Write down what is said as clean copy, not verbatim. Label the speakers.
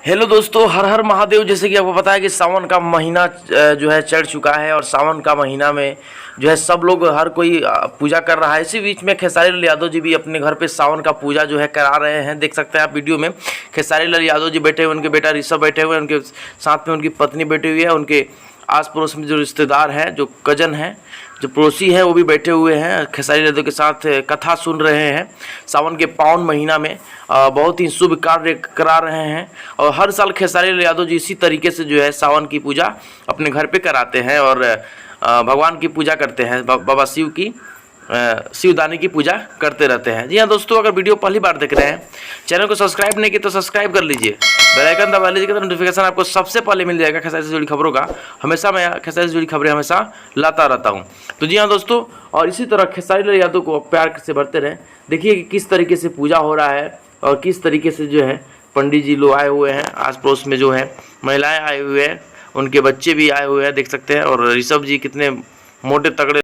Speaker 1: Hello दोस्तों, हर हर महादेव। जैसे कि आपको पता है कि सावन का महीना जो है चढ़ चुका है और सावन का महीना में जो है सब लोग हर कोई पूजा कर रहा है। इसी बीच में खेसारी लाल यादव जी भी अपने घर पे सावन का पूजा जो है करा रहे हैं। देख सकते हैं आप वीडियो में, खेसारी लाल यादव जी बैठे हुए, उनके बेटा ऋषभ बैठे हुए हैं, उनके साथ में उनकी पत्नी बैठी हुई है, उनके आस पड़ोस में जो रिश्तेदार हैं, जो कजन हैं, जो पड़ोसी हैं, वो भी बैठे हुए हैं, खेसारी यादव के साथ कथा सुन रहे हैं। सावन के पावन महीना में बहुत ही शुभ कार्य करा रहे हैं और हर साल खेसारी लाल यादव जी इसी तरीके से जो है सावन की पूजा अपने घर पे कराते हैं और भगवान की पूजा करते हैं, बाबा शिव की शिवदानी की पूजा करते रहते हैं। जी हाँ दोस्तों, अगर वीडियो पहली बार देख रहे हैं, चैनल को सब्सक्राइब नहीं किया तो सब्सक्राइब कर लीजिए, बेल आइकन दबा लीजिएगा तो नोटिफिकेशन आपको सबसे पहले मिल जाएगा खेसारी से जुड़ी खबरों का। हमेशा मैं खेसारी से जुड़ी खबरें हमेशा लाता रहता हूँ। तो जी हाँ दोस्तों, और इसी तरह खेसारी लाल यादव को प्यार से भरते रहें। देखिए कि किस तरीके से पूजा हो रहा है और किस तरीके से जो है पंडित जी लोग आए हुए हैं, आस पड़ोस में जो है महिलाएँ आए हुए हैं, उनके बच्चे भी आए हुए हैं, देख सकते हैं। और ऋषभ जी कितने मोटे तगड़े